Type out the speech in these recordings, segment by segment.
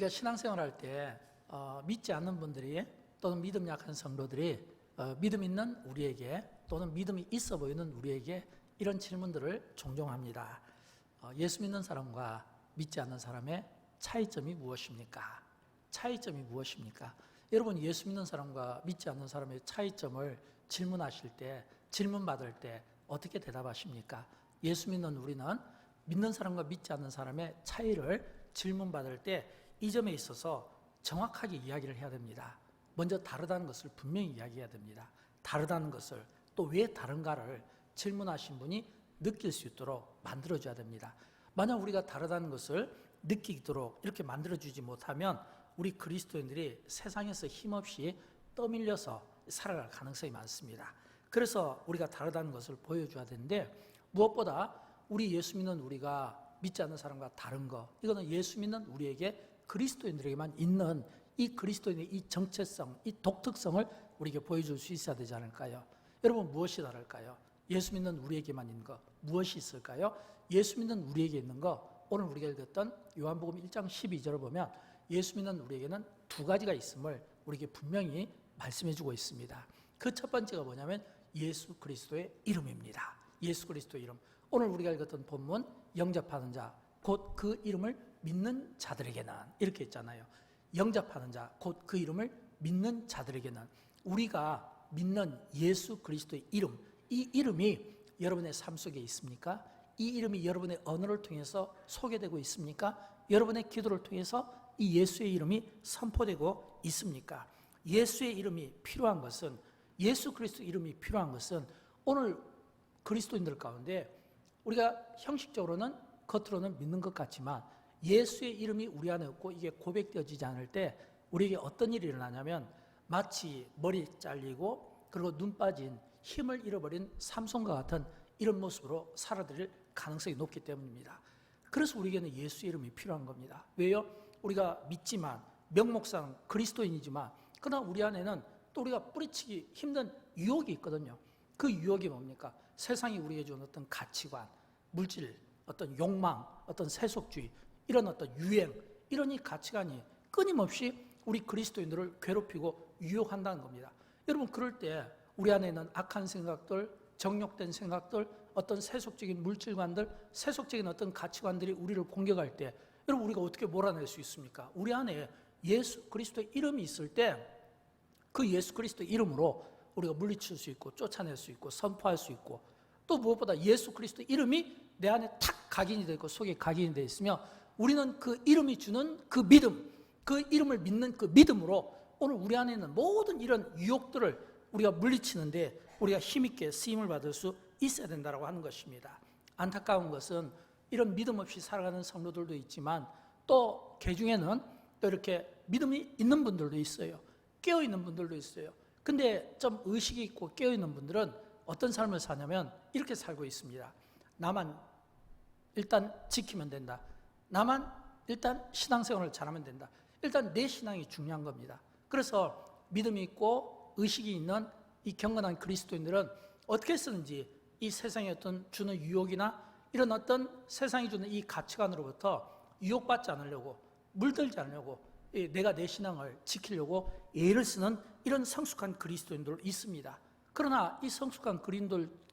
우리가 신앙생활 할 때 믿지 않는 분들이 또는 믿음 약한 성도들이 믿음 있는 우리에게 또는 믿음이 있어 보이는 우리에게 이런 질문들을 종종 합니다. 예수 믿는 사람과 믿지 않는 사람의 차이점이 무엇입니까? 차이점이 무엇입니까? 여러분, 예수 믿는 사람과 믿지 않는 사람의 차이점을 질문하실 때, 질문받을 때 어떻게 대답하십니까? 예수 믿는 우리는 믿는 사람과 믿지 않는 사람의 차이를 질문받을 때 이 점에 있어서 정확하게 이야기를 해야 됩니다. 먼저 다르다는 것을 분명히 이야기해야 됩니다. 다르다는 것을, 또 왜 다른가를 질문하신 분이 느낄 수 있도록 만들어줘야 됩니다. 만약 우리가 다르다는 것을 느끼도록 이렇게 만들어주지 못하면 우리 그리스도인들이 세상에서 힘없이 떠밀려서 살아갈 가능성이 많습니다. 그래서 우리가 다르다는 것을 보여줘야 되는데, 무엇보다 우리 예수 믿는 우리가 믿지 않는 사람과 다른 거, 이거는 예수 믿는 우리에게, 그리스도인들에게만 있는 이 그리스도인의 이 정체성, 이 독특성을 우리에게 보여줄 수 있어야 되지 않을까요? 여러분, 무엇이 다를까요? 예수 믿는 우리에게만 있는 거 무엇이 있을까요? 예수 믿는 우리에게 있는 거, 오늘 우리가 읽었던 요한복음 1장 12절을 보면 예수 믿는 우리에게는 두 가지가 있음을 우리에게 분명히 말씀해주고 있습니다. 그 첫 번째가 뭐냐면 예수 그리스도의 이름입니다. 예수 그리스도의 이름. 오늘 우리가 읽었던 본문, 영접하는 자, 곧 그 이름을 믿는 자들에게는, 이렇게 했잖아요. 영접하는 자, 곧 그 이름을 믿는 자들에게는, 우리가 믿는 예수 그리스도의 이름, 이 이름이 여러분의 삶 속에 있습니까? 이 이름이 여러분의 언어를 통해서 소개되고 있습니까? 여러분의 기도를 통해서 이 예수의 이름이 선포되고 있습니까? 예수의 이름이 필요한 것은, 예수 그리스도 이름이 필요한 것은 오늘 그리스도인들 가운데 우리가 형식적으로는 겉으로는 믿는 것 같지만 예수의 이름이 우리 안에 없고 이게 고백되어지지 않을 때 우리에게 어떤 일이 일어나냐면 마치 머리 잘리고 그리고 눈 빠진, 힘을 잃어버린 삼손과 같은 이런 모습으로 살아들일 가능성이 높기 때문입니다. 그래서 우리에게는 예수의 이름이 필요한 겁니다. 왜요? 우리가 믿지만, 명목상 그리스도인이지만, 그러나 우리 안에는 또 우리가 뿌리치기 힘든 유혹이 있거든요. 그 유혹이 뭡니까? 세상이 우리에게 주는 어떤 가치관, 물질, 어떤 욕망, 어떤 세속주의, 이런 어떤 유행, 이런 이 가치관이 끊임없이 우리 그리스도인들을 괴롭히고 유혹한다는 겁니다. 여러분, 그럴 때 우리 안에 있는 악한 생각들, 정욕된 생각들, 어떤 세속적인 물질관들, 세속적인 어떤 가치관들이 우리를 공격할 때 여러분, 우리가 어떻게 몰아낼 수 있습니까? 우리 안에 예수 그리스도의 이름이 있을 때 그 예수 그리스도의 이름으로 우리가 물리칠 수 있고 쫓아낼 수 있고 선포할 수 있고, 또 무엇보다 예수 그리스도의 이름이 내 안에 탁 각인이 되어 있고 속에 각인이 되어 있으며 우리는 그 이름이 주는 그 믿음, 그 이름을 믿는 그 믿음으로 오늘 우리 안에 있는 모든 이런 유혹들을 우리가 물리치는데 우리가 힘있게 쓰임을 받을 수 있어야 된다고 하는 것입니다. 안타까운 것은 이런 믿음 없이 살아가는 성도들도 있지만 또 그 중에는 또 이렇게 믿음이 있는 분들도 있어요. 깨어있는 분들도 있어요. 근데 좀 의식이 있고 깨어있는 분들은 어떤 삶을 사냐면 이렇게 살고 있습니다. 나만 일단 지키면 된다. 나만 일단 신앙생활을 잘하면 된다. 일단 내 신앙이 중요한 겁니다. 그래서 믿음이 있고 의식이 있는 이 경건한 그리스도인들은 어떻게 쓰는지 이 세상의 어떤 주는 유혹이나 이런 어떤 세상이 주는 이 가치관으로부터 유혹받지 않으려고, 물들지 않으려고, 내가 내 신앙을 지키려고 애를 쓰는 이런 성숙한 그리스도인들 있습니다. 그러나 이 성숙한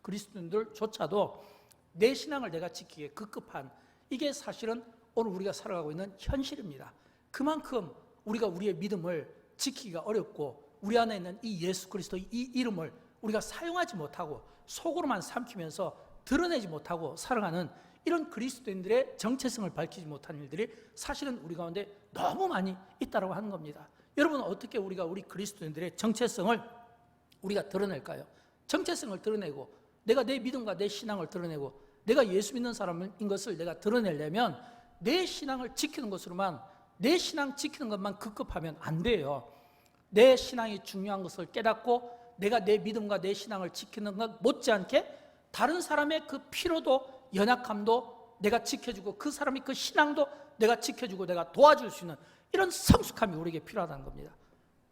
그리스도인들조차도 내 신앙을 내가 지키기에 급급한, 이게 사실은 오늘 우리가 살아가고 있는 현실입니다. 그만큼 우리가 우리의 믿음을 지키기가 어렵고 우리 안에 있는 이 예수 그리스도의 이 이름을 우리가 사용하지 못하고 속으로만 삼키면서 드러내지 못하고 살아가는 이런 그리스도인들의 정체성을 밝히지 못한 일들이 사실은 우리 가운데 너무 많이 있다고 하는 겁니다. 여러분, 어떻게 우리가 우리 그리스도인들의 정체성을 우리가 드러낼까요? 정체성을 드러내고 내가 내 믿음과 내 신앙을 드러내고 내가 예수 믿는 사람인 것을 내가 드러내려면 내 신앙을 지키는 것으로만, 내 신앙 지키는 것만 급급하면 안 돼요. 내 신앙이 중요한 것을 깨닫고 내가 내 믿음과 내 신앙을 지키는 것 못지않게 다른 사람의 그 피로도 연약함도 내가 지켜주고 그 사람이 그 신앙도 내가 지켜주고 내가 도와줄 수 있는 이런 성숙함이 우리에게 필요하다는 겁니다.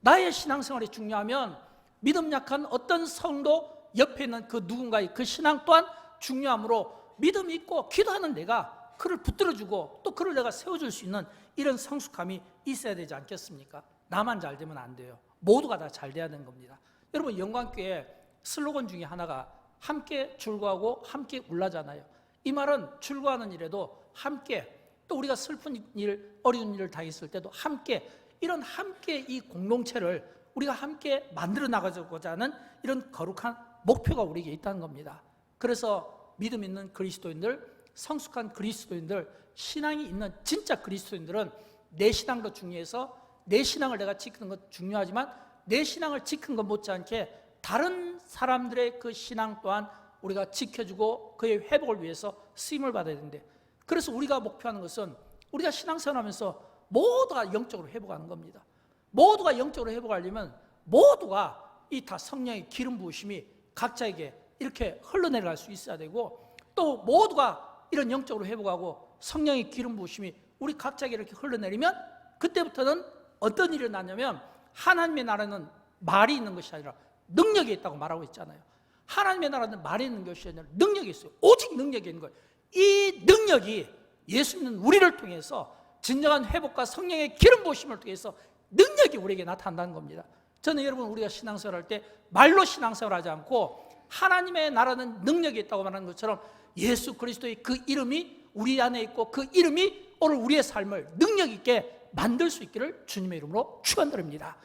나의 신앙생활이 중요하면 믿음 약한 어떤 성도 옆에 있는 그 누군가의 그 신앙 또한 중요하므로 믿음이 있고 기도하는 내가 그를 붙들어주고 또 그를 내가 세워줄 수 있는 이런 성숙함이 있어야 되지 않겠습니까? 나만 잘 되면 안 돼요. 모두가 다 잘 돼야 되는 겁니다. 여러분, 영광교회 슬로건 중에 하나가 함께 출구하고 함께 울라잖아요. 이 말은 출구하는 일에도 함께, 또 우리가 슬픈 일, 어려운 일을 당했을 때도 함께, 이런 함께 이 공동체를 우리가 함께 만들어 나가고자 하는 이런 거룩한 목표가 우리에게 있다는 겁니다. 그래서 믿음 있는 그리스도인들, 성숙한 그리스도인들, 신앙이 있는 진짜 그리스도인들은 내 신앙도 중요해서 내 신앙을 내가 지키는 것 중요하지만 내 신앙을 지키는 것 못지않게 다른 사람들의 그 신앙 또한 우리가 지켜주고 그의 회복을 위해서 쓰임을 받아야 되는데, 그래서 우리가 목표하는 것은 우리가 신앙생활하면서 모두가 영적으로 회복하는 겁니다. 모두가 영적으로 회복하려면 모두가 이 다 성령의 기름 부으심이 각자에게 이렇게 흘러내려갈 수 있어야 되고, 또 모두가 이런 영적으로 회복하고 성령의 기름 부으심이 우리 각자에게 이렇게 흘러내리면 그때부터는 어떤 일이 일어나냐면 하나님의 나라는 말이 있는 것이 아니라 능력이 있다고 말하고 있잖아요. 하나님의 나라는 말이 있는 것이 아니라 능력이 있어요. 오직 능력이 있는 거예요. 이 능력이 예수 믿는 우리를 통해서 진정한 회복과 성령의 기름 부으심을 통해서 능력이 우리에게 나타난다는 겁니다. 저는 여러분, 우리가 신앙생활할 때 말로 신앙생활하지 않고 하나님의 나라는 능력이 있다고 말하는 것처럼 예수 그리스도의 그 이름이 우리 안에 있고 그 이름이 오늘 우리의 삶을 능력 있게 만들 수 있기를 주님의 이름으로 축원드립니다.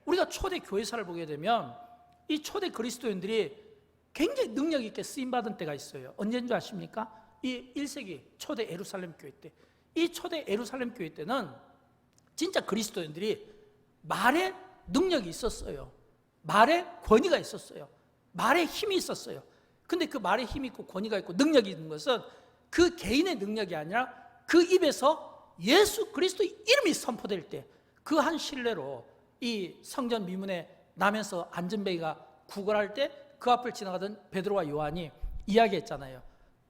우리가 초대 교회사를 보게 되면 이 초대 그리스도인들이 굉장히 능력 있게 쓰임받은 때가 있어요. 언제인 줄 아십니까? 이 1세기 초대 예루살렘 교회 때, 이 초대 예루살렘 교회 때는 진짜 그리스도인들이 말에 능력이 있었어요. 말에 권위가 있었어요. 말에 힘이 있었어요. 근데 그 말에 힘이 있고 권위가 있고 능력이 있는 것은 그 개인의 능력이 아니라 그 입에서 예수 그리스도의 이름이 선포될 때 그 한 신뢰로 이 성전 미문에 나면서 안전뱅이가 구걸할 때 그 앞을 지나가던 베드로와 요한이 이야기했잖아요.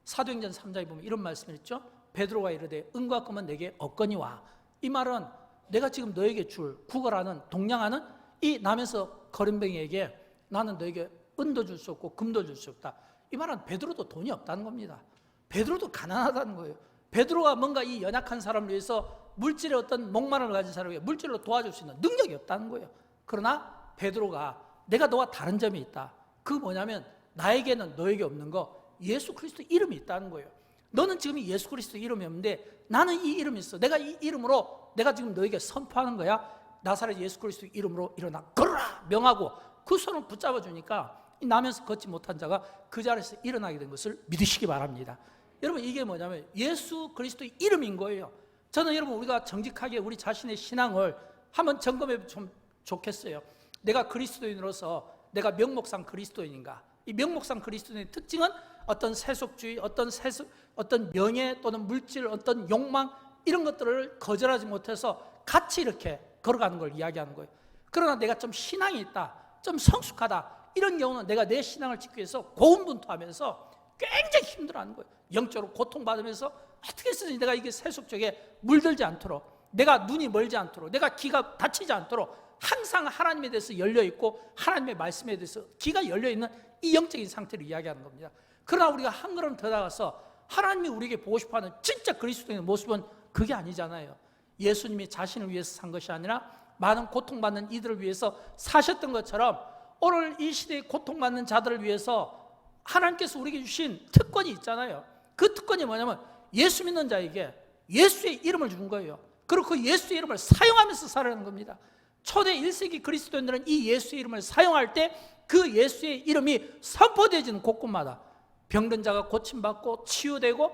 사도행전 3장에 보면 이런 말씀을 했죠. 베드로가 이르되 은과 금은 내게 없거니와. 이 말은 내가 지금 너에게 줄 구걸하는 동냥하는 이 나면서 거린뱅이에게 나는 너에게 은도 줄 수 없고 금도 줄 수 없다. 이 말은 베드로도 돈이 없다는 겁니다. 베드로도 가난하다는 거예요. 베드로가 뭔가 이 연약한 사람을 위해서 물질의 어떤 목마름을 가진 사람을 위해 물질로 도와줄 수 있는 능력이 없다는 거예요. 그러나 베드로가 내가 너와 다른 점이 있다. 그 뭐냐면 나에게는 너에게 없는 거 예수 그리스도 이름이 있다는 거예요. 너는 지금 예수 그리스도 이름이 없는데 나는 이 이름이 있어. 내가 이 이름으로 내가 지금 너에게 선포하는 거야. 나사렛 예수 그리스도 이름으로 일어나 걸어라 명하고 그 손을 붙잡아 주니까 나면서 걷지 못한 자가 그 자리에서 일어나게 된 것을 믿으시기 바랍니다. 여러분, 이게 뭐냐면 예수 그리스도의 이름인 거예요. 저는 여러분, 우리가 정직하게 우리 자신의 신앙을 한번 점검해 보면 좋겠어요. 내가 그리스도인으로서 내가 명목상 그리스도인인가? 이 명목상 그리스도인의 특징은 어떤 세속주의, 어떤 명예 또는 물질, 어떤 욕망 이런 것들을 거절하지 못해서 같이 이렇게 걸어가는 걸 이야기하는 거예요. 그러나 내가 좀 신앙이 있다, 좀 성숙하다, 이런 경우는 내가 내 신앙을 지키기 위해서 고군분투하면서 굉장히 힘들어하는 거예요. 영적으로 고통받으면서 어떻게 해서든지 내가 이게 세속적에 물들지 않도록, 내가 눈이 멀지 않도록, 내가 귀가 닫히지 않도록 항상 하나님에 대해서 열려있고 하나님의 말씀에 대해서 귀가 열려있는 이 영적인 상태를 이야기하는 겁니다. 그러나 우리가 한 걸음 더 나가서 하나님이 우리에게 보고 싶어하는 진짜 그리스도인의 모습은 그게 아니잖아요. 예수님이 자신을 위해서 산 것이 아니라 많은 고통받는 이들을 위해서 사셨던 것처럼 오늘 이 시대에 고통받는 자들을 위해서 하나님께서 우리에게 주신 특권이 있잖아요. 그 특권이 뭐냐면 예수 믿는 자에게 예수의 이름을 준 거예요. 그리고 그 예수의 이름을 사용하면서 살아가는 겁니다. 초대 1세기 그리스도인들은 이 예수의 이름을 사용할 때 그 예수의 이름이 선포되어지는 곳곳마다 병든 자가 고침받고 치유되고,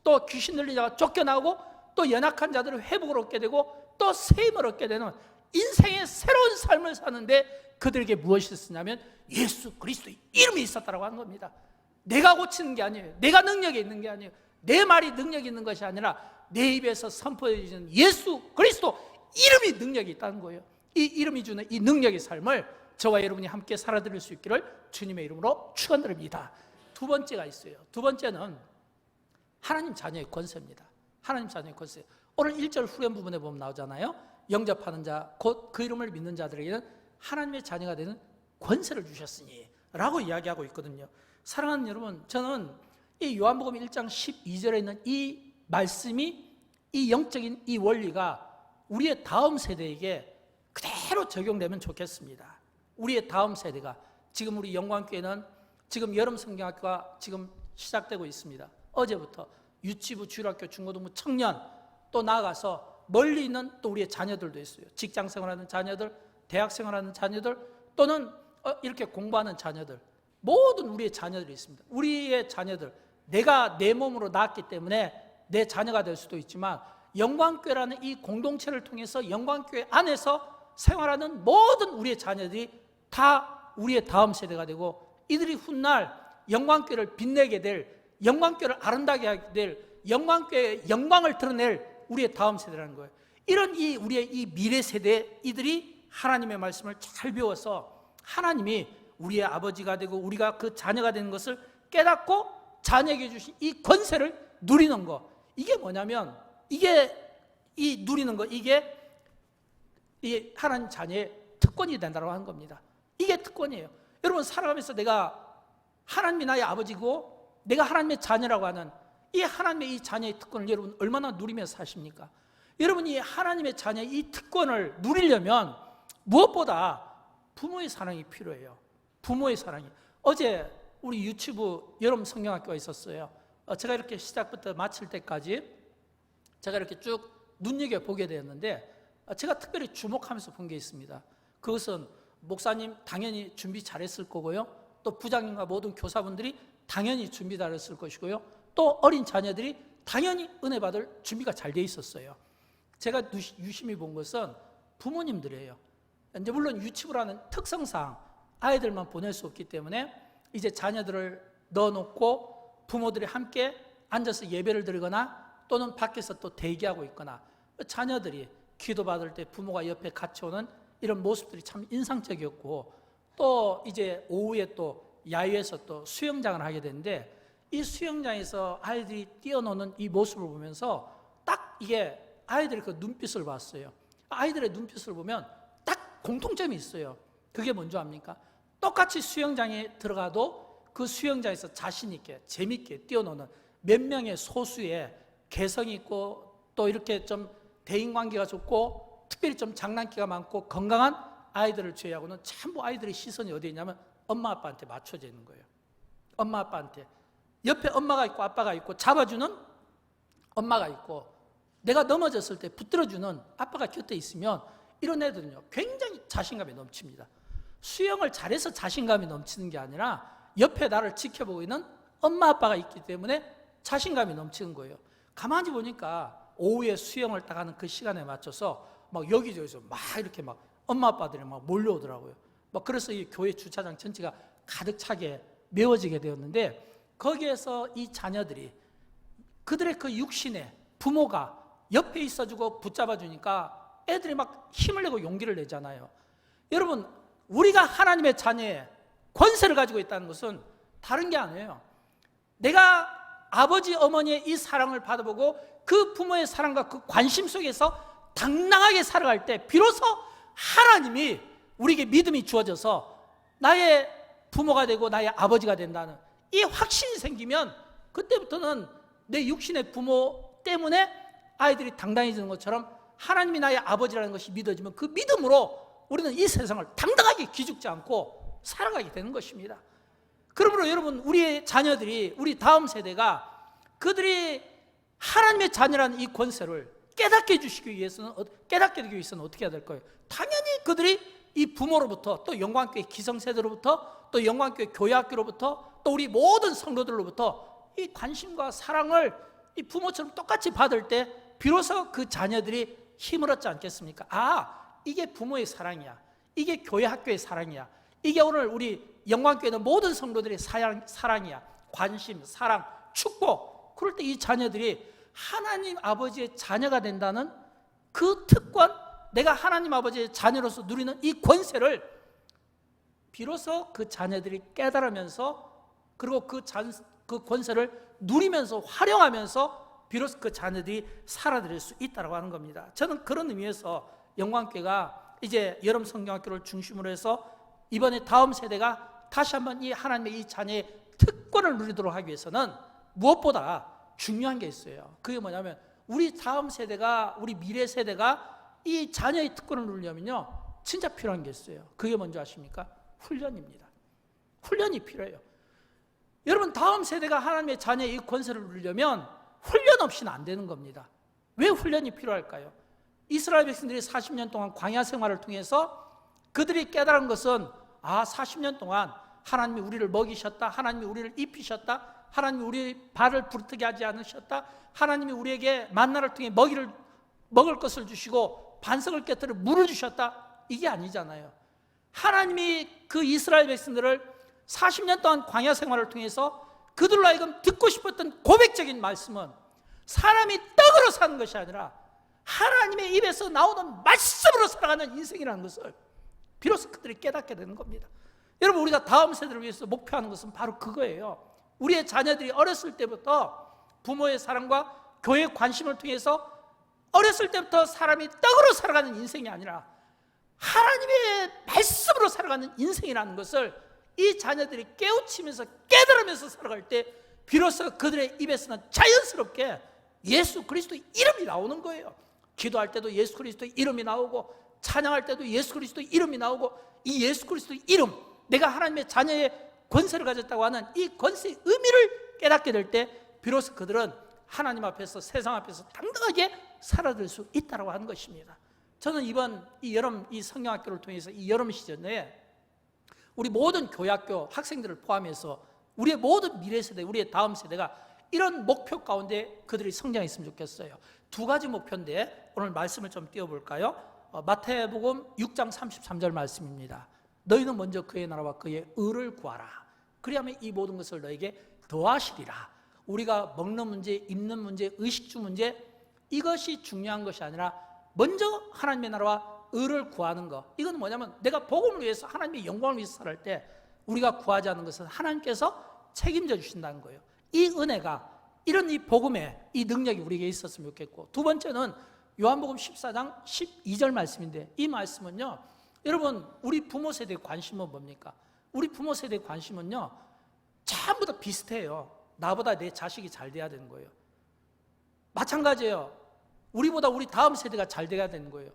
또 귀신 들린 자가 쫓겨나고, 또 연약한 자들을 회복을 얻게 되고, 또 세임을 얻게 되는 인생의 새로운 삶을 사는데 그들에게 무엇이 있었냐면 예수 그리스도의 이름이 있었다고 하는 겁니다. 내가 고치는 게 아니에요. 내가 능력이 있는 게 아니에요. 내 말이 능력이 있는 것이 아니라 내 입에서 선포되어지는 예수 그리스도 이름이 능력이 있다는 거예요. 이 이름이 주는 이 능력의 삶을 저와 여러분이 함께 살아드릴 수 있기를 주님의 이름으로 축원드립니다. 두 번째가 있어요. 두 번째는 하나님 자녀의 권세입니다. 하나님 자녀의 권세. 오늘 1절 후렴 부분에 보면 나오잖아요. 영접하는 자, 곧 그 이름을 믿는 자들에게는 하나님의 자녀가 되는 권세를 주셨으니 라고 이야기하고 있거든요. 사랑하는 여러분, 저는 이 요한복음 1장 12절에 있는 이 말씀이, 이 영적인 이 원리가 우리의 다음 세대에게 그대로 적용되면 좋겠습니다. 우리의 다음 세대가, 지금 우리 영광교회는 지금 여름 성경학교가 지금 시작되고 있습니다. 어제부터 유치부, 주일학교, 중고등부, 청년, 또 나아가서 멀리 있는 또 우리의 자녀들도 있어요. 직장 생활하는 자녀들, 대학 생활하는 자녀들, 또는 이렇게 공부하는 자녀들, 모든 우리의 자녀들이 있습니다. 우리의 자녀들, 내가 내 몸으로 낳았기 때문에 내 자녀가 될 수도 있지만, 영광교회라는 이 공동체를 통해서 영광교회 안에서 생활하는 모든 우리의 자녀들이 다 우리의 다음 세대가 되고, 이들이 훗날 영광교회를 빛내게 될, 영광교회를 아름다게 하게 될, 영광교회의 영광을 드러낼 우리의 다음 세대라는 거예요. 이런 우리의 이 미래 세대, 이들이 하나님의 말씀을 잘 배워서 하나님이 우리의 아버지가 되고 우리가 그 자녀가 되는 것을 깨닫고 자녀에게 주신 이 권세를 누리는 거, 이게 뭐냐면, 이 누리는 거, 이게 하나님 자녀의 특권이 된다고 하는 겁니다. 이게 특권이에요. 여러분, 살아가면서 내가 하나님이 나의 아버지고 내가 하나님의 자녀라고 하는 이 하나님의 이 자녀의 특권을 여러분 얼마나 누리면서 사십니까? 여러분이 하나님의 자녀의 이 특권을 누리려면 무엇보다 부모의 사랑이 필요해요. 부모의 사랑이. 어제 우리 유치부 여름 성경학교가 있었어요. 제가 이렇게 시작부터 마칠 때까지 제가 이렇게 쭉 눈여겨보게 되었는데, 제가 특별히 주목하면서 본 게 있습니다. 그것은 목사님 당연히 준비 잘했을 거고요, 또 부장님과 모든 교사분들이 당연히 준비 잘했을 것이고요, 또 어린 자녀들이 당연히 은혜 받을 준비가 잘 돼 있었어요. 제가 유심히 본 것은 부모님들이에요. 이제 물론 유치부라는 특성상 아이들만 보낼 수 없기 때문에 이제 자녀들을 넣어놓고 부모들이 함께 앉아서 예배를 드리거나 또는 밖에서 또 대기하고 있거나, 자녀들이 기도받을 때 부모가 옆에 같이 오는 이런 모습들이 참 인상적이었고, 또 이제 오후에 또 야외에서 또 수영장을 하게 되는데, 이 수영장에서 아이들이 뛰어노는 이 모습을 보면서 딱 이게 아이들의 그 눈빛을 봤어요. 아이들의 눈빛을 보면 딱 공통점이 있어요. 그게 뭔지 압니까? 똑같이 수영장에 들어가도 그 수영장에서 자신 있게 재밌게 뛰어노는 몇 명의 소수의 개성이 있고, 또 이렇게 좀 대인관계가 좋고 특별히 좀 장난기가 많고 건강한 아이들을 제외하고는 전부 아이들의 시선이 어디에 있냐면 엄마 아빠한테 맞춰져 있는 거예요. 엄마 아빠한테. 옆에 엄마가 있고 아빠가 있고 잡아주는 엄마가 있고, 내가 넘어졌을 때 붙들어주는 아빠가 곁에 있으면 이런 애들은요 굉장히 자신감이 넘칩니다. 수영을 잘해서 자신감이 넘치는 게 아니라 옆에 나를 지켜보고 있는 엄마 아빠가 있기 때문에 자신감이 넘치는 거예요. 가만히 보니까 오후에 수영을 딱 하는 그 시간에 맞춰서 막 여기저기서 막 이렇게 막 엄마 아빠들이 막 몰려오더라고요. 막 그래서 이 교회 주차장 전체가 가득 차게 메워지게 되었는데, 거기에서 이 자녀들이 그들의 그 육신에 부모가 옆에 있어주고 붙잡아주니까 애들이 막 힘을 내고 용기를 내잖아요. 여러분, 우리가 하나님의 자녀의 권세를 가지고 있다는 것은 다른 게 아니에요. 내가 아버지 어머니의 이 사랑을 받아보고 그 부모의 사랑과 그 관심 속에서 당당하게 살아갈 때 비로소 하나님이 우리에게 믿음이 주어져서 나의 부모가 되고 나의 아버지가 된다는 이 확신이 생기면, 그때부터는 내 육신의 부모 때문에 아이들이 당당해지는 것처럼 하나님이 나의 아버지라는 것이 믿어지면 그 믿음으로 우리는 이 세상을 당당하게 기죽지 않고 살아가게 되는 것입니다. 그러므로 여러분, 우리의 자녀들이, 우리 다음 세대가 그들이 하나님의 자녀라는 이 권세를 깨닫게 해주시기 위해서는, 깨닫게 되기 위해서는 어떻게 해야 될까요? 당연히 그들이 이 부모로부터, 또 영광교회 기성세대로부터, 또 영광교회 교회학교로부터, 또 우리 모든 성도들로부터 이 관심과 사랑을 이 부모처럼 똑같이 받을 때 비로소 그 자녀들이 힘을 얻지 않겠습니까? 아, 이게 부모의 사랑이야, 이게 교회 학교의 사랑이야, 이게 오늘 우리 영광교회는 모든 성도들의 사랑이야, 관심, 사랑, 축복. 그럴 때 이 자녀들이 하나님 아버지의 자녀가 된다는 그 특권, 내가 하나님 아버지의 자녀로서 누리는 이 권세를 비로소 그 자녀들이 깨달으면서, 그리고 그 권세를 누리면서 활용하면서 비로소 그 자녀들이 살아들일 수 있다고 하는 겁니다. 저는 그런 의미에서 영광교회가 이제 여름 성경학교를 중심으로 해서 이번에 다음 세대가 다시 한번 이 하나님의 이 자녀의 특권을 누리도록 하기 위해서는 무엇보다 중요한 게 있어요. 그게 뭐냐면 우리 다음 세대가, 우리 미래 세대가 이 자녀의 특권을 누리려면요 진짜 필요한 게 있어요. 그게 뭔지 아십니까? 훈련입니다. 훈련이 필요해요. 여러분, 다음 세대가 하나님의 자녀의 이 권세를 누리려면 훈련 없이는 안 되는 겁니다. 왜 훈련이 필요할까요? 이스라엘 백성들이 40년 동안 광야 생활을 통해서 그들이 깨달은 것은 40년 동안 하나님이 우리를 먹이셨다, 하나님이 우리를 입히셨다, 하나님이 우리 발을 부르트게 하지 않으셨다, 하나님이 우리에게 만나를 통해 먹을 것을 주시고 반석을 깨뜨려 물을 주셨다, 이게 아니잖아요. 하나님이 그 이스라엘 백성들을 40년 동안 광야 생활을 통해서 그들로 하여금 듣고 싶었던 고백적인 말씀은 사람이 떡으로 사는 것이 아니라 하나님의 입에서 나오는 말씀으로 살아가는 인생이라는 것을 비로소 그들이 깨닫게 되는 겁니다. 여러분, 우리가 다음 세대를 위해서 목표하는 것은 바로 그거예요. 우리의 자녀들이 어렸을 때부터 부모의 사랑과 교회의 관심을 통해서 어렸을 때부터 사람이 떡으로 살아가는 인생이 아니라 하나님의 말씀으로 살아가는 인생이라는 것을 이 자녀들이 깨우치면서 깨달으면서 살아갈 때 비로소 그들의 입에서는 자연스럽게 예수 그리스도의 이름이 나오는 거예요. 기도할 때도 예수 그리스도의 이름이 나오고, 찬양할 때도 예수 그리스도의 이름이 나오고, 이 예수 그리스도의 이름, 내가 하나님의 자녀의 권세를 가졌다고 하는 이 권세의 의미를 깨닫게 될 때 비로소 그들은 하나님 앞에서, 세상 앞에서 당당하게 살아들 수 있다고 하는 것입니다. 저는 이번 이 여름 이 성경학교를 통해서 이 여름 시즌에 우리 모든 교회학교 학생들을 포함해서 우리의 모든 미래 세대, 우리의 다음 세대가 이런 목표 가운데 그들이 성장했으면 좋겠어요. 두 가지 목표인데 오늘 말씀을 좀 띄워볼까요? 마태복음 6장 33절 말씀입니다. 너희는 먼저 그의 나라와 그의 의를 구하라. 그리하면 이 모든 것을 너에게 더하시리라. 우리가 먹는 문제, 입는 문제, 의식주 문제, 이것이 중요한 것이 아니라 먼저 하나님의 나라와 의를 구하는 것. 이건 뭐냐면 내가 복음을 위해서, 하나님의 영광을 위해서 살아갈 때 우리가 구하지 않는 것은 하나님께서 책임져 주신다는 거예요. 이 은혜가, 이런 이 복음의 이 능력이 우리에게 있었으면 좋겠고, 두 번째는 요한복음 14장 12절 말씀인데, 이 말씀은요, 여러분, 우리 부모 세대의 관심은 뭡니까? 우리 부모 세대의 관심은요 전부 다 비슷해요. 나보다 내 자식이 잘 돼야 되는 거예요. 마찬가지예요. 우리보다 우리 다음 세대가 잘 돼야 되는 거예요.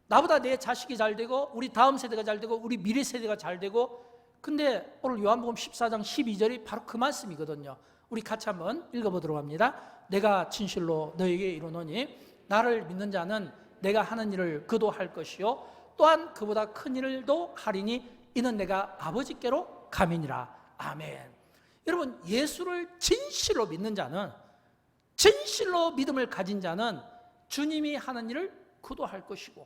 나보다 내 자식이 잘 되고, 우리 다음 세대가 잘 되고, 우리 미래 세대가 잘 되고. 근데 오늘 요한복음 14장 12절이 바로 그 말씀이거든요. 우리 같이 한번 읽어보도록 합니다. 내가 진실로 너에게 이르노니 나를 믿는 자는 내가 하는 일을 그도 할 것이요 또한 그보다 큰 일도 하리니 이는 내가 아버지께로 감이니라. 아멘. 여러분, 예수를 진실로 믿는 자는, 진실로 믿음을 가진 자는 주님이 하는 일을 그도 할 것이고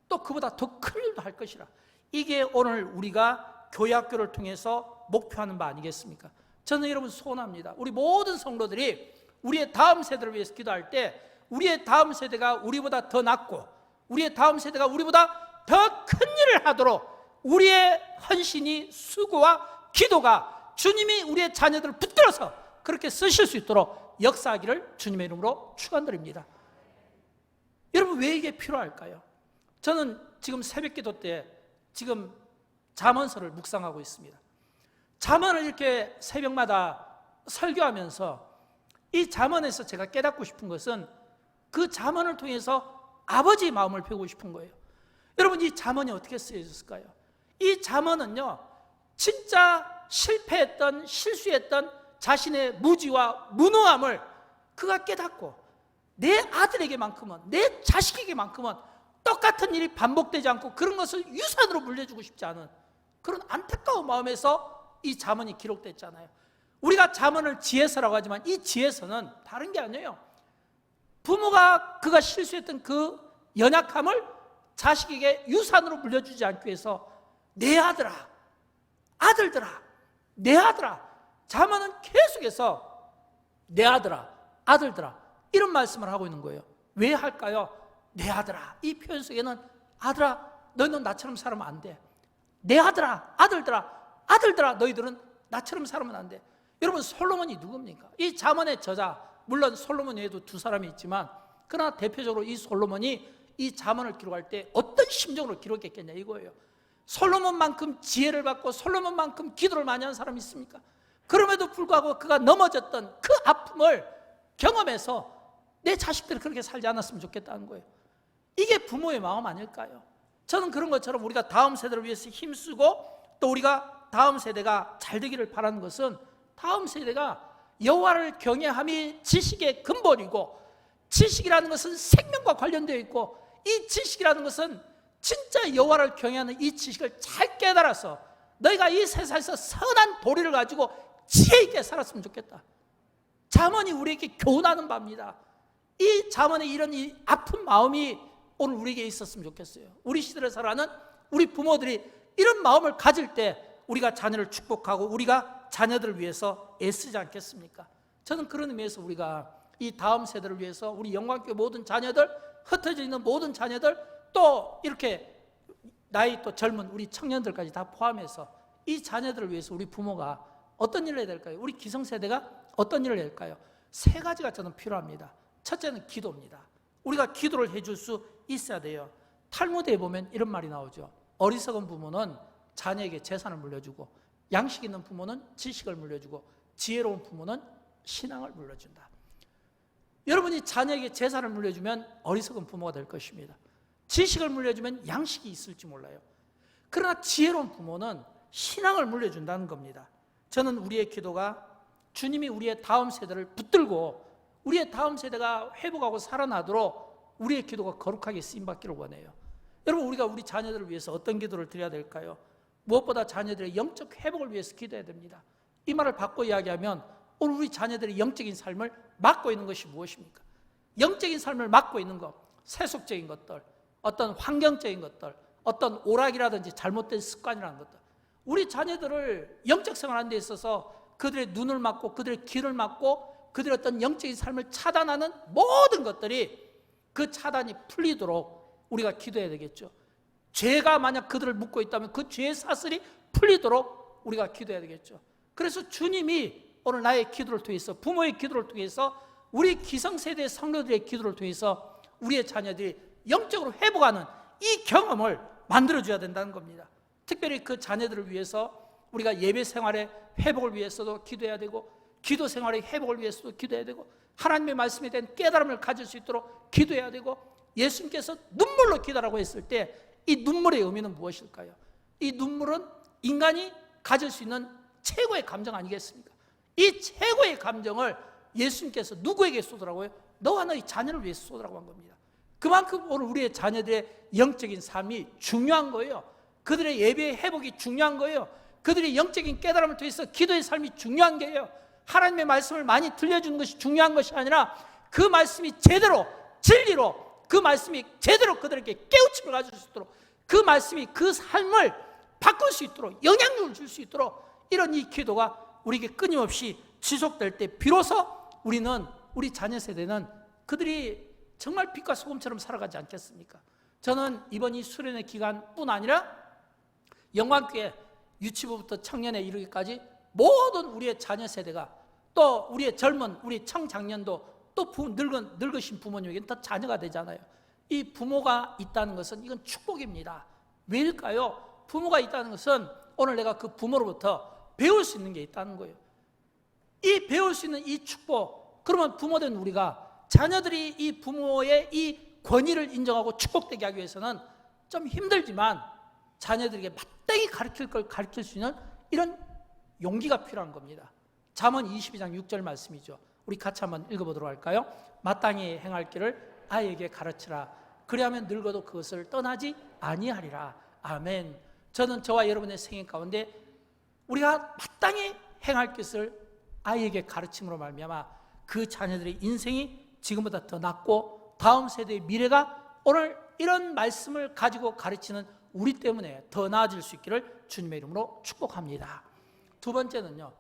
또 그보다 더 큰 일도 할 것이라. 이게 오늘 우리가 교회학교를 통해서 목표하는 바 아니겠습니까? 저는 여러분 소원합니다. 우리 모든 성도들이 우리의 다음 세대를 위해서 기도할 때 우리의 다음 세대가 우리보다 더 낫고, 우리의 다음 세대가 우리보다 더 큰 일을 하도록 우리의 헌신이, 수고와 기도가 주님이 우리의 자녀들을 붙들어서 그렇게 쓰실 수 있도록 역사하기를 주님의 이름으로 축원드립니다. 여러분, 왜 이게 필요할까요? 저는 지금 새벽기도 때 지금 잠언서를 묵상하고 있습니다. 잠언을 이렇게 새벽마다 설교하면서 이 잠언에서 제가 깨닫고 싶은 것은 그 잠언을 통해서 아버지의 마음을 배우고 싶은 거예요. 여러분, 이 잠언이 어떻게 쓰여졌을까요? 이 잠언은요 진짜 실패했던, 실수했던 자신의 무지와 무능함을 그가 깨닫고 내 아들에게만큼은, 내 자식에게만큼은 똑같은 일이 반복되지 않고 그런 것을 유산으로 물려주고 싶지 않은 그런 안타까운 마음에서 이 잠언이 기록됐잖아요. 우리가 잠언을 지혜서라고 하지만 이 지혜서는 다른 게 아니에요. 부모가 그가 실수했던 그 연약함을 자식에게 유산으로 물려주지 않기 위해서 내 아들아, 아들들아, 내 아들아. 잠언은 계속해서 내 아들아, 아들들아 이런 말씀을 하고 있는 거예요. 왜 할까요? 내 아들아, 이 표현 속에는 아들아, 너희는 나처럼 살면 안 돼. 내 아들아, 아들들아, 아들들아, 너희들은 나처럼 살면 안 돼. 여러분, 솔로몬이 누굽니까? 이 잠언의 저자, 물론 솔로몬 외에도 두 사람이 있지만 그러나 대표적으로 이 솔로몬이 이 잠언을 기록할 때 어떤 심정으로 기록했겠냐 이거예요. 솔로몬만큼 지혜를 받고 솔로몬만큼 기도를 많이 한 사람이 있습니까? 그럼에도 불구하고 그가 넘어졌던 그 아픔을 경험해서 내 자식들이 그렇게 살지 않았으면 좋겠다는 거예요. 이게 부모의 마음 아닐까요? 저는 그런 것처럼 우리가 다음 세대를 위해서 힘쓰고 또 우리가 다음 세대가 잘 되기를 바라는 것은 다음 세대가 여호와를 경외함이 지식의 근본이고, 지식이라는 것은 생명과 관련되어 있고, 이 지식이라는 것은 진짜 여호와를 경외하는 이 지식을 잘 깨달아서 너희가 이 세상에서 선한 도리를 가지고 지혜 있게 살았으면 좋겠다. 잠언이 우리에게 교훈하는 바입니다. 이 잠언의 이런 이 아픈 마음이 오늘 우리에게 있었으면 좋겠어요. 우리 시대를 살아가는 우리 부모들이 이런 마음을 가질 때 우리가 자녀를 축복하고 우리가 자녀들을 위해서 애쓰지 않겠습니까? 저는 그런 의미에서 우리가 이 다음 세대를 위해서 우리 영광교회 모든 자녀들, 흩어져 있는 모든 자녀들, 또 이렇게 나이 또 젊은 우리 청년들까지 다 포함해서 이 자녀들을 위해서 우리 부모가 어떤 일을 해야 될까요? 우리 기성세대가 어떤 일을 해야 될까요? 세 가지가 저는 필요합니다. 첫째는 기도입니다. 우리가 기도를 해줄 수 있어야 돼요. 탈무드에 보면 이런 말이 나오죠. 어리석은 부모는 자녀에게 재산을 물려주고, 양식 있는 부모는 지식을 물려주고, 지혜로운 부모는 신앙을 물려준다. 여러분이 자녀에게 재산을 물려주면 어리석은 부모가 될 것입니다. 지식을 물려주면 양식이 있을지 몰라요. 그러나 지혜로운 부모는 신앙을 물려준다는 겁니다. 저는 우리의 기도가 주님이 우리의 다음 세대를 붙들고 우리의 다음 세대가 회복하고 살아나도록 우리의 기도가 거룩하게 쓰임받기를 원해요. 여러분, 우리가 우리 자녀들을 위해서 어떤 기도를 드려야 될까요? 무엇보다 자녀들의 영적 회복을 위해서 기도해야 됩니다. 이 말을 바꿔 이야기하면 오늘 우리 자녀들의 영적인 삶을 막고 있는 것이 무엇입니까? 영적인 삶을 막고 있는 것, 세속적인 것들, 어떤 환경적인 것들, 어떤 오락이라든지 잘못된 습관이라는 것들, 우리 자녀들을 영적 생활하는 데 있어서 그들의 눈을 막고 그들의 귀를 막고 그들의 어떤 영적인 삶을 차단하는 모든 것들이 그 차단이 풀리도록 우리가 기도해야 되겠죠. 죄가 만약 그들을 묶고 있다면 그 죄의 사슬이 풀리도록 우리가 기도해야 되겠죠. 그래서 주님이 오늘 나의 기도를 통해서, 부모의 기도를 통해서, 우리 기성세대 성도들의 기도를 통해서 우리의 자녀들이 영적으로 회복하는 이 경험을 만들어줘야 된다는 겁니다. 특별히 그 자녀들을 위해서 우리가 예배 생활의 회복을 위해서도 기도해야 되고, 기도 생활의 회복을 위해서도 기도해야 되고, 하나님의 말씀에 대한 깨달음을 가질 수 있도록 기도해야 되고, 예수님께서 눈물로 기도라고 했을 때 이 눈물의 의미는 무엇일까요? 이 눈물은 인간이 가질 수 있는 최고의 감정 아니겠습니까? 이 최고의 감정을 예수님께서 누구에게 쏟으라고요? 너와 너희 자녀를 위해서 쏟으라고 한 겁니다. 그만큼 오늘 우리의 자녀들의 영적인 삶이 중요한 거예요. 그들의 예배의 회복이 중요한 거예요. 그들의 영적인 깨달음을 통해서 기도의 삶이 중요한 게예요. 하나님의 말씀을 많이 들려주는 것이 중요한 것이 아니라 그 말씀이 제대로 진리로, 그 말씀이 제대로 그들에게 깨우침을 가질 수 있도록, 그 말씀이 그 삶을 바꿀 수 있도록, 영향력을 줄 수 있도록 이런 이 기도가 우리에게 끊임없이 지속될 때 비로소 우리는, 우리 자녀 세대는 그들이 정말 빛과 소금처럼 살아가지 않겠습니까? 저는 이번 이 수련회 기간뿐 아니라 영광교회 유치부부터 청년에 이르기까지 모든 우리의 자녀 세대가, 또 우리의 젊은 우리 청장년도, 또 늙으신 부모님에게는 더 자녀가 되잖아요. 이 부모가 있다는 것은 이건 축복입니다. 왜일까요? 부모가 있다는 것은 오늘 내가 그 부모로부터 배울 수 있는 게 있다는 거예요. 이 배울 수 있는 이 축복, 그러면 부모된 우리가 자녀들이 이 부모의 이 권위를 인정하고 축복되게 하기 위해서는 좀 힘들지만 자녀들에게 마땅히 가르칠 걸 가르칠 수 있는 이런 용기가 필요한 겁니다. 잠언 22장 6절 말씀이죠. 우리 같이 한번 읽어보도록 할까요? 마땅히 행할 길을 아이에게 가르치라. 그리하면 늙어도 그것을 떠나지 아니하리라. 아멘. 저는 저와 여러분의 생애 가운데 우리가 마땅히 행할 것을 아이에게 가르침으로 말미암아 그 자녀들의 인생이 지금보다 더 낫고 다음 세대의 미래가 오늘 이런 말씀을 가지고 가르치는 우리 때문에 더 나아질 수 있기를 주님의 이름으로 축복합니다. 두 번째는요,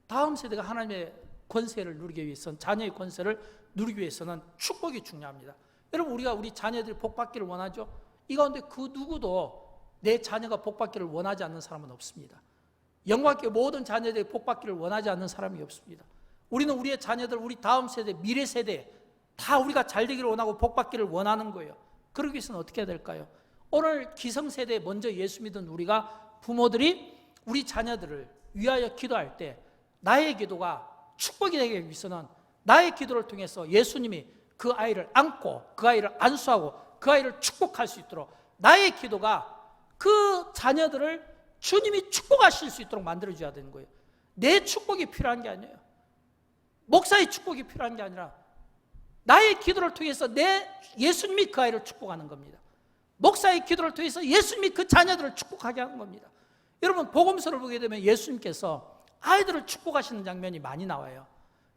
다음 세대가 하나님의 권세를 누리기 위해서는, 자녀의 권세를 누리기 위해서는 축복이 중요합니다. 여러분, 우리가 우리 자녀들이 복받기를 원하죠. 이 가운데 그 누구도 내 자녀가 복받기를 원하지 않는 사람은 없습니다. 영광교회 모든 자녀들이 복받기를 원하지 않는 사람이 없습니다. 우리는 우리의 자녀들, 우리 다음 세대, 미래 세대 다 우리가 잘 되기를 원하고 복받기를 원하는 거예요. 그러기 위해서는 어떻게 해야 될까요? 오늘 기성세대에 먼저 예수 믿은 우리가, 부모들이 우리 자녀들을 위하여 기도할 때 나의 기도가 축복이 되기 위해서는 나의 기도를 통해서 예수님이 그 아이를 안고 그 아이를 안수하고 그 아이를 축복할 수 있도록 나의 기도가 그 자녀들을 주님이 축복하실 수 있도록 만들어줘야 되는 거예요. 내 축복이 필요한 게 아니에요. 목사의 축복이 필요한 게 아니라 나의 기도를 통해서 예수님이 그 아이를 축복하는 겁니다. 목사의 기도를 통해서 예수님이 그 자녀들을 축복하게 하는 겁니다. 여러분, 복음서를 보게 되면 예수님께서 아이들을 축복하시는 장면이 많이 나와요.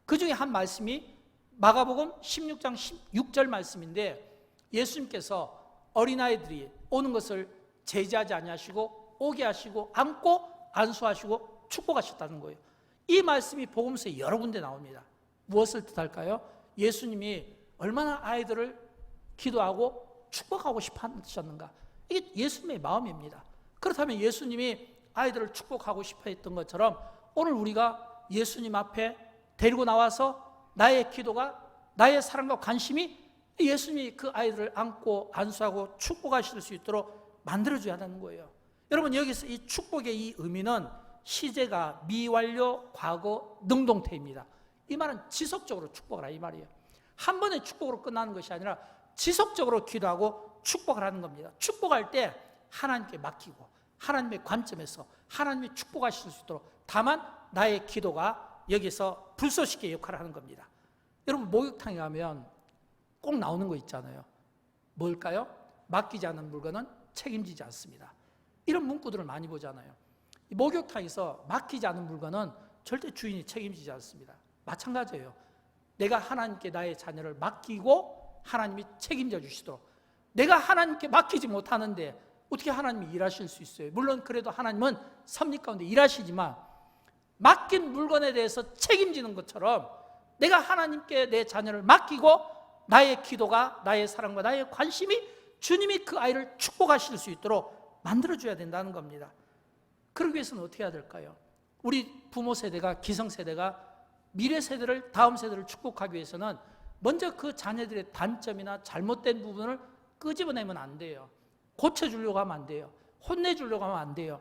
그 중에 한 말씀이 마가복음 16장 16절 말씀인데, 예수님께서 어린아이들이 오는 것을 제지하지 아니하시고 오게 하시고 안고 안수하시고 축복하셨다는 거예요. 이 말씀이 복음서에 여러 군데 나옵니다. 무엇을 뜻할까요? 예수님이 얼마나 아이들을 기도하고 축복하고 싶어 하셨는가. 이게 예수님의 마음입니다. 그렇다면 예수님이 아이들을 축복하고 싶어 했던 것처럼 오늘 우리가 예수님 앞에 데리고 나와서 나의 기도가, 나의 사랑과 관심이 예수님이 그 아이들을 안고 안수하고 축복하실 수 있도록 만들어줘야 하는 거예요. 여러분, 여기서 이 축복의 이 의미는 시제가 미완료 과거 능동태입니다. 이 말은 지속적으로 축복하라 이 말이에요. 한 번의 축복으로 끝나는 것이 아니라 지속적으로 기도하고 축복을 하는 겁니다. 축복할 때 하나님께 맡기고 하나님의 관점에서 하나님이 축복하실 수 있도록, 다만 나의 기도가 여기서 불쏘시개 역할을 하는 겁니다. 여러분, 목욕탕에 가면 꼭 나오는 거 있잖아요. 뭘까요? 맡기지 않는 물건은 책임지지 않습니다. 이런 문구들을 많이 보잖아요. 목욕탕에서 맡기지 않는 물건은 절대 주인이 책임지지 않습니다. 마찬가지예요. 내가 하나님께 나의 자녀를 맡기고 하나님이 책임져 주시도록. 내가 하나님께 맡기지 못하는데 어떻게 하나님이 일하실 수 있어요? 물론 그래도 하나님은 섭리 가운데 일하시지만 맡긴 물건에 대해서 책임지는 것처럼 내가 하나님께 내 자녀를 맡기고 나의 기도가, 나의 사랑과 나의 관심이 주님이 그 아이를 축복하실 수 있도록 만들어줘야 된다는 겁니다. 그러기 위해서는 어떻게 해야 될까요? 우리 부모 세대가, 기성세대가 미래 세대를, 다음 세대를 축복하기 위해서는 먼저 그 자녀들의 단점이나 잘못된 부분을 끄집어내면 안 돼요. 고쳐주려고 하면 안 돼요. 혼내주려고 하면 안 돼요.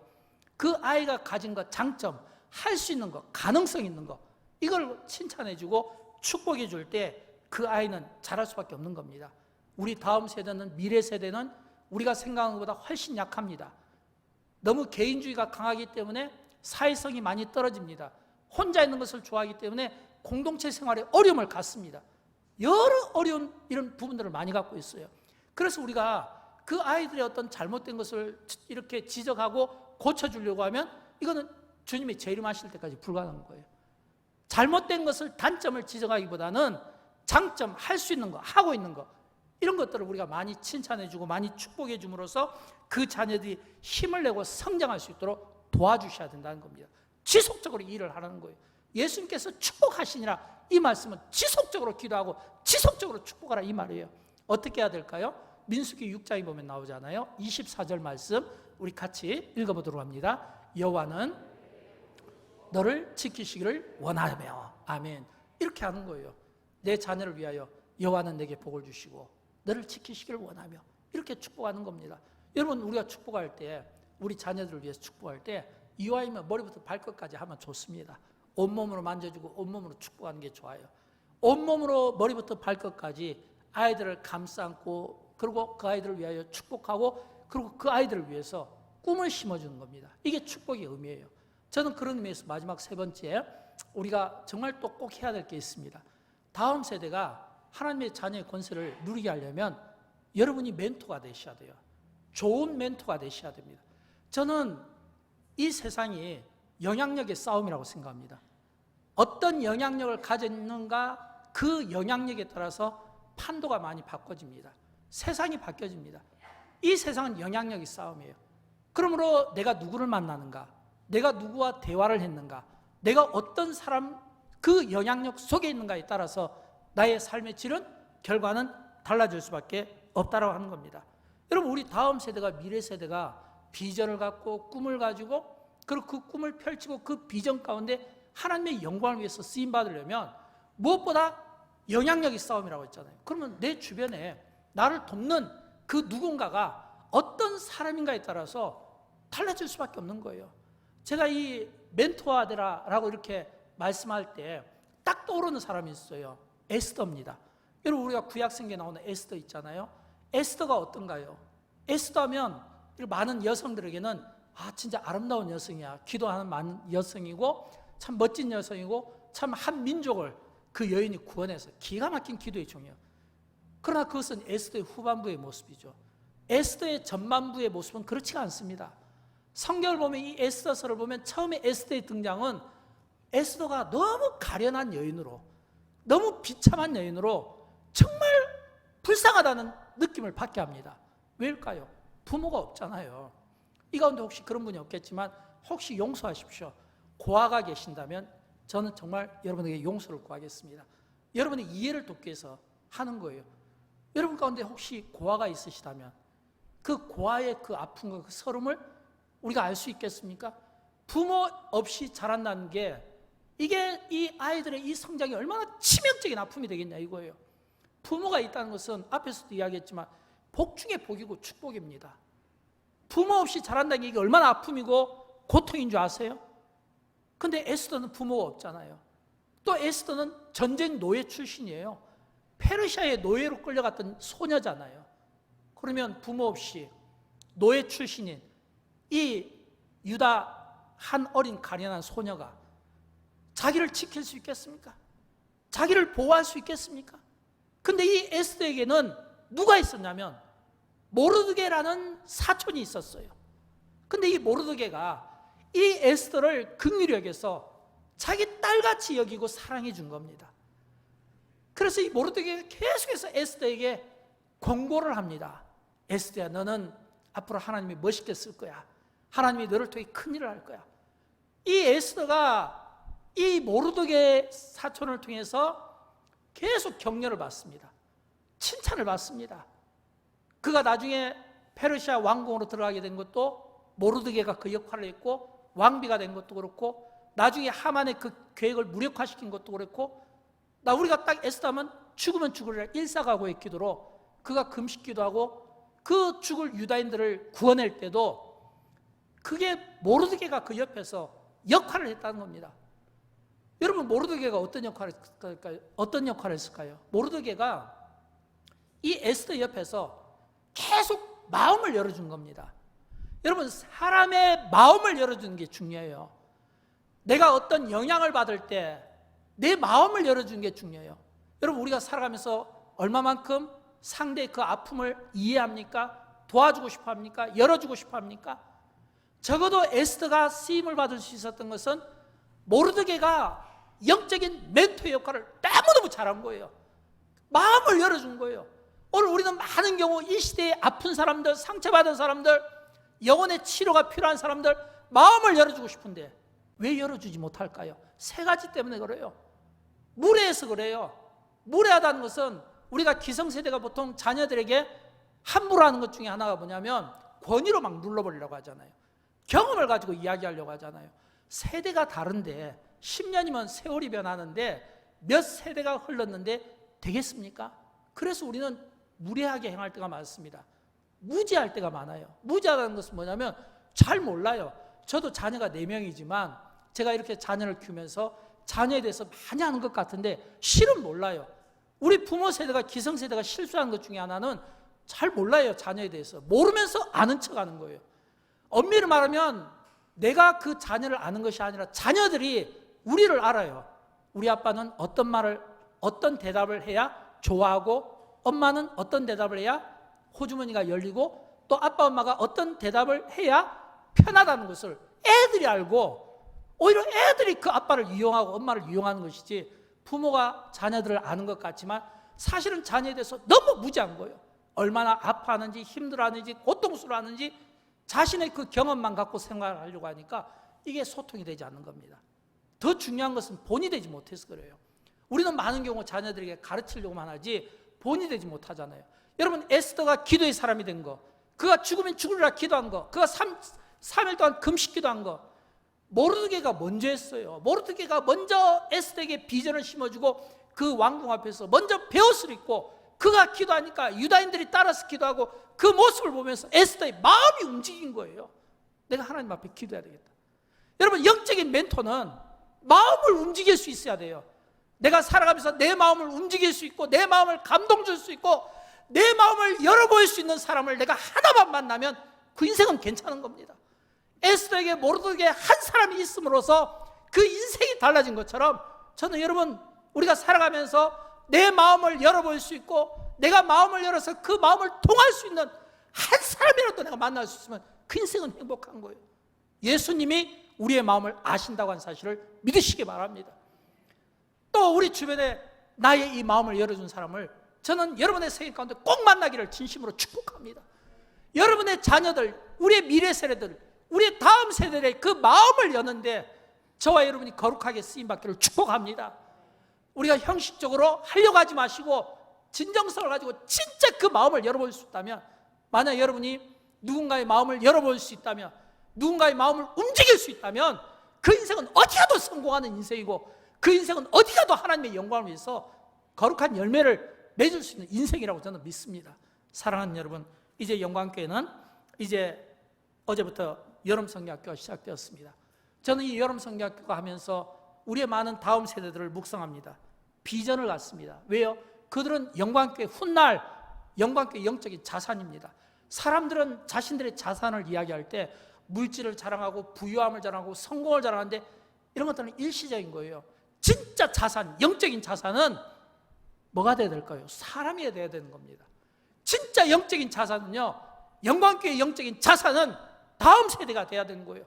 그 아이가 가진 것, 장점, 할 수 있는 것, 가능성 있는 것, 이걸 칭찬해주고 축복해 줄 때 그 아이는 자랄 수밖에 없는 겁니다. 우리 다음 세대는, 미래 세대는 우리가 생각하는 것보다 훨씬 약합니다. 너무 개인주의가 강하기 때문에 사회성이 많이 떨어집니다. 혼자 있는 것을 좋아하기 때문에 공동체 생활에 어려움을 갖습니다. 여러 어려운 이런 부분들을 많이 갖고 있어요. 그래서 우리가 그 아이들의 어떤 잘못된 것을 이렇게 지적하고 고쳐주려고 하면 이거는 주님이 재림하실 때까지 불가능한 거예요. 잘못된 것을, 단점을 지적하기보다는 장점, 할 수 있는 거, 하고 있는 거, 이런 것들을 우리가 많이 칭찬해주고 많이 축복해 줌으로써 그 자녀들이 힘을 내고 성장할 수 있도록 도와주셔야 된다는 겁니다. 지속적으로 일을 하라는 거예요. 예수님께서 축복하시니라, 이 말씀은 지속적으로 기도하고 지속적으로 축복하라 이 말이에요. 어떻게 해야 될까요? 민수기 6장에 보면 나오잖아요. 24절 말씀 우리 같이 읽어보도록 합니다. 여호와는 너를 지키시기를 원하며, 아멘. 이렇게 하는 거예요. 내 자녀를 위하여 여호와는 내게 복을 주시고 너를 지키시기를 원하며, 이렇게 축복하는 겁니다. 여러분, 우리가 축복할 때, 우리 자녀들을 위해서 축복할 때 이와이면 머리부터 발끝까지 하면 좋습니다. 온몸으로 만져주고 온몸으로 축복하는 게 좋아요. 온몸으로 머리부터 발끝까지 아이들을 감싸안고, 그리고 그 아이들을 위하여 축복하고, 그리고 그 아이들을 위해서 꿈을 심어주는 겁니다. 이게 축복의 의미예요. 저는 그런 의미에서 마지막 세 번째, 우리가 정말 또 꼭 해야 될 게 있습니다. 다음 세대가 하나님의 자녀의 권세를 누리게 하려면 여러분이 멘토가 되셔야 돼요. 좋은 멘토가 되셔야 됩니다. 저는 이 세상이 영향력의 싸움이라고 생각합니다. 어떤 영향력을 가졌는가, 그 영향력에 따라서 판도가 많이 바꿔집니다. 세상이 바뀌어집니다. 이 세상은 영향력의 싸움이에요. 그러므로 내가 누구를 만나는가, 내가 누구와 대화를 했는가, 내가 어떤 사람, 그 영향력 속에 있는가에 따라서 나의 삶의 질은, 결과는 달라질 수밖에 없다라고 하는 겁니다. 여러분, 우리 다음 세대가, 미래 세대가 비전을 갖고 꿈을 가지고, 그리고 그 꿈을 펼치고 그 비전 가운데 하나님의 영광을 위해서 쓰임 받으려면 무엇보다 영향력의 싸움이라고 했잖아요. 그러면 내 주변에 나를 돕는 그 누군가가 어떤 사람인가에 따라서 달라질 수밖에 없는 거예요. 제가 이 멘토가 되라라고 이렇게 말씀할 때 딱 떠오르는 사람이 있어요. 에스더입니다. 여러분, 우리가 구약성경에 나오는 에스더 있잖아요. 에스더가 어떤가요? 에스더 하면 많은 여성들에게는 진짜 아름다운 여성이야, 기도하는 많은 여성이고 참 멋진 여성이고 참 한 민족을 그 여인이 구원해서 기가 막힌 기도의 종이에요. 그러나 그것은 에스더의 후반부의 모습이죠. 에스더의 전반부의 모습은 그렇지가 않습니다. 성경을 보면, 이 에스더서를 보면 처음에 에스더의 등장은 에스더가 너무 가련한 여인으로, 너무 비참한 여인으로 정말 불쌍하다는 느낌을 받게 합니다. 왜일까요? 부모가 없잖아요. 이 가운데 혹시 그런 분이 없겠지만 혹시 용서하십시오. 고아가 계신다면 저는 정말 여러분에게 용서를 구하겠습니다. 여러분의 이해를 돕기 위해서 하는 거예요. 여러분 가운데 혹시 고아가 있으시다면 그 고아의 그 아픔과 그 서름을 우리가 알 수 있겠습니까? 부모 없이 자란다는 게, 이게 이 아이들의 이 성장이 얼마나 치명적인 아픔이 되겠냐 이거예요. 부모가 있다는 것은 앞에서도 이야기했지만 복 중에 복이고 축복입니다. 부모 없이 자란다는 게 이게 얼마나 아픔이고 고통인 줄 아세요? 근데 에스더는 부모가 없잖아요. 또 에스더는 전쟁 노예 출신이에요. 페르시아의 노예로 끌려갔던 소녀잖아요. 그러면 부모 없이 노예 출신인 이 유다 한 어린 가련한 소녀가 자기를 지킬 수 있겠습니까? 자기를 보호할 수 있겠습니까? 근데 이 에스더에게는 누가 있었냐면 모르드게라는 사촌이 있었어요. 근데 이 모르드게가 이 에스더를 긍휼히 여겨서 자기 딸같이 여기고 사랑해 준 겁니다. 그래서 이 모르드게가 계속해서 에스더에게 권고를 합니다. 에스더야, 너는 앞으로 하나님이 멋있게 쓸 거야. 하나님이 너를 통해 큰일을 할 거야. 이 에스더가 이 모르드게 사촌을 통해서 계속 격려를 받습니다. 칭찬을 받습니다. 그가 나중에 페르시아 왕궁으로 들어가게 된 것도 모르드게가 그 역할을 했고, 왕비가 된 것도 그렇고, 나중에 하만의 그 계획을 무력화시킨 것도 그렇고, 우리가 딱 에스더하면 죽으면 죽으리라 일사각오의 기도로 그가 금식기도 하고 그 죽을 유다인들을 구원할 때도 그게 모르드게가 그 옆에서 역할을 했다는 겁니다. 여러분, 모르드게가 어떤 역할을 했을까요? 모르드게가 이 에스더 옆에서 계속 마음을 열어준 겁니다. 여러분, 사람의 마음을 열어주는 게 중요해요. 내가 어떤 영향을 받을 때 내 마음을 열어주는 게 중요해요. 여러분, 우리가 살아가면서 얼마만큼 상대의 그 아픔을 이해합니까? 도와주고 싶어 합니까? 열어주고 싶어 합니까? 적어도 에스더가 쓰임을 받을 수 있었던 것은 모르드게가 영적인 멘토의 역할을 너무너무 잘한 거예요. 마음을 열어준 거예요. 오늘 우리는 많은 경우 이 시대에 아픈 사람들, 상처받은 사람들, 영혼의 치료가 필요한 사람들 마음을 열어주고 싶은데 왜 열어주지 못할까요? 세 가지 때문에 그래요. 무례해서 그래요. 무례하다는 것은 우리가 기성세대가 보통 자녀들에게 함부로 하는 것 중에 하나가 뭐냐면 권위로 막 눌러버리려고 하잖아요. 경험을 가지고 이야기하려고 하잖아요. 세대가 다른데 10년이면 세월이 변하는데 몇 세대가 흘렀는데 되겠습니까? 그래서 우리는 무례하게 행할 때가 많습니다. 무지할 때가 많아요. 무지하다는 것은 뭐냐면 잘 몰라요. 저도 자녀가 4명이지만 제가 이렇게 자녀를 키우면서 자녀에 대해서 많이 아는 것 같은데 실은 몰라요. 우리 부모 세대가, 기성세대가 실수하는 것 중에 하나는 잘 몰라요. 자녀에 대해서 모르면서 아는 척 하는 거예요. 엄밀히 말하면 내가 그 자녀를 아는 것이 아니라 자녀들이 우리를 알아요. 우리 아빠는 어떤 말을, 어떤 대답을 해야 좋아하고, 엄마는 어떤 대답을 해야 호주머니가 열리고, 또 아빠 엄마가 어떤 대답을 해야 편하다는 것을 애들이 알고, 오히려 애들이 그 아빠를 이용하고 엄마를 이용하는 것이지 부모가 자녀들을 아는 것 같지만 사실은 자녀에 대해서 너무 무지한 거예요. 얼마나 아파하는지, 힘들어하는지, 고통스러워하는지 자신의 그 경험만 갖고 생활하려고 하니까 이게 소통이 되지 않는 겁니다. 더 중요한 것은 본이 되지 못해서 그래요. 우리는 많은 경우 자녀들에게 가르치려고만 하지 본이 되지 못하잖아요. 여러분, 에스더가 기도의 사람이 된 거, 그가 죽으면 죽으리라 기도한 거, 그가 3일 동안 금식 기도한 거, 모르드게가 먼저 했어요. 모르드게가 먼저 에스더에게 비전을 심어주고 그 왕궁 앞에서 먼저 베옷을 입고 그가 기도하니까 유다인들이 따라서 기도하고 그 모습을 보면서 에스더의 마음이 움직인 거예요. 내가 하나님 앞에 기도해야 되겠다. 여러분, 영적인 멘토는 마음을 움직일 수 있어야 돼요. 내가 살아가면서 내 마음을 움직일 수 있고 내 마음을 감동 줄 수 있고 내 마음을 열어보일 수 있는 사람을 내가 하나만 만나면 그 인생은 괜찮은 겁니다. 에스더에게 모르드게 한 사람이 있음으로써 그 인생이 달라진 것처럼 저는 여러분 우리가 살아가면서 내 마음을 열어볼 수 있고 내가 마음을 열어서 그 마음을 통할 수 있는 한 사람이라도 내가 만날 수 있으면 그 인생은 행복한 거예요. 예수님이 우리의 마음을 아신다고 하는 사실을 믿으시기 바랍니다. 또 우리 주변에 나의 이 마음을 열어준 사람을 저는 여러분의 생애 가운데 꼭 만나기를 진심으로 축복합니다. 여러분의 자녀들, 우리의 미래 세대들, 우리의 다음 세대의 그 마음을 여는데 저와 여러분이 거룩하게 쓰임받기를 축복합니다. 우리가 형식적으로 하려고 하지 마시고 진정성을 가지고 진짜 그 마음을 열어볼 수 있다면, 만약 여러분이 누군가의 마음을 열어볼 수 있다면, 누군가의 마음을 움직일 수 있다면 그 인생은 어디 가도 성공하는 인생이고 그 인생은 어디 가도 하나님의 영광을 위해서 거룩한 열매를 맺을 수 있는 인생이라고 저는 믿습니다. 사랑하는 여러분, 이제 영광교회는 이제 어제부터 여름 성경학교가 시작되었습니다. 저는 이 여름 성경학교가 하면서 우리의 많은 다음 세대들을 묵상합니다. 비전을 갖습니다. 왜요? 그들은 영광교회 훗날 영광교회 영적인 자산입니다. 사람들은 자신들의 자산을 이야기할 때 물질을 자랑하고 부유함을 자랑하고 성공을 자랑하는데 이런 것들은 일시적인 거예요. 진짜 자산, 영적인 자산은 뭐가 돼야 될까요? 사람이 돼야 되는 겁니다. 진짜 영적인 자산은요, 영광교회 영적인 자산은 다음 세대가 돼야 되는 거예요.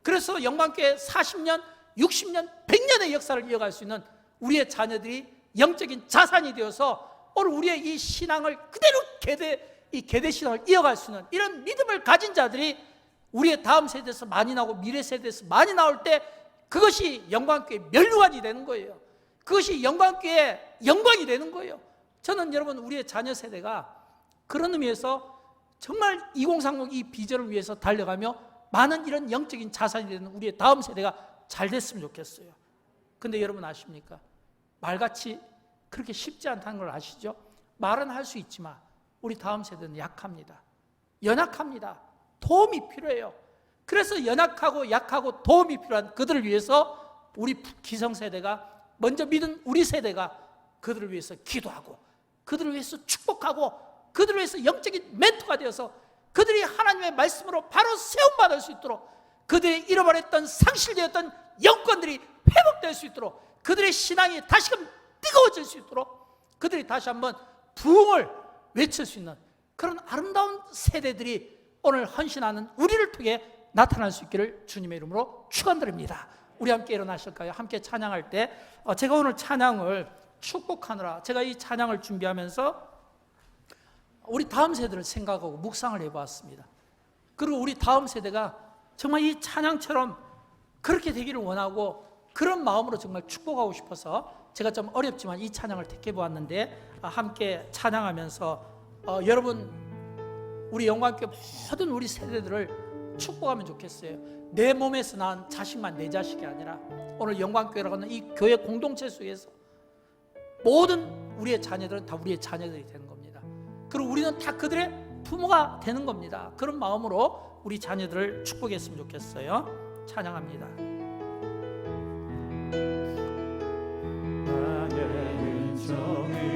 그래서 영광교회 40년, 60년, 100년의 역사를 이어갈 수 있는 우리의 자녀들이 영적인 자산이 되어서 오늘 우리의 이 신앙을 그대로 계대 신앙을 이어갈 수 있는 이런 믿음을 가진 자들이 우리의 다음 세대에서 많이 나오고 미래 세대에서 많이 나올 때 그것이 영광교회 멸류관이 되는 거예요. 그것이 영광교회의 영광이 되는 거예요. 저는 여러분 우리의 자녀 세대가 그런 의미에서 정말 2030 이 비전을 위해서 달려가며 많은 이런 영적인 자산이 되는 우리의 다음 세대가 잘 됐으면 좋겠어요. 근데 여러분 아십니까? 말같이 그렇게 쉽지 않다는 걸 아시죠? 말은 할 수 있지만 우리 다음 세대는 약합니다. 연약합니다. 도움이 필요해요. 그래서 연약하고 약하고 도움이 필요한 그들을 위해서 우리 기성세대가 먼저 믿은 우리 세대가 그들을 위해서 기도하고 그들을 위해서 축복하고 그들을 위해서 영적인 멘토가 되어서 그들이 하나님의 말씀으로 바로 세움받을 수 있도록 그들의 잃어버렸던 상실되었던 영권들이 회복될 수 있도록 그들의 신앙이 다시금 뜨거워질 수 있도록 그들이 다시 한번 부흥을 외칠 수 있는 그런 아름다운 세대들이 오늘 헌신하는 우리를 통해 나타날 수 있기를 주님의 이름으로 축원드립니다. 우리 함께 일어나실까요? 함께 찬양할 때 제가 오늘 찬양을 축복하느라 제가 이 찬양을 준비하면서 우리 다음 세대를 생각하고 묵상을 해보았습니다. 그리고 우리 다음 세대가 정말 이 찬양처럼 그렇게 되기를 원하고 그런 마음으로 정말 축복하고 싶어서 제가 좀 어렵지만 이 찬양을 택해보았는데 함께 찬양하면서 여러분 우리 영광교회 모든 우리 세대들을 축복하면 좋겠어요. 내 몸에서 낳은 자식만 내 자식이 아니라 오늘 영광교회라고 하는 이 교회 공동체 속에서 모든 우리의 자녀들은 다 우리의 자녀들이 되는 겁니다. 그리고 우리는 다 그들의 부모가 되는 겁니다. 그런 마음으로 우리 자녀들을 축복했으면 좋겠어요. 찬양합니다. 나의 은총을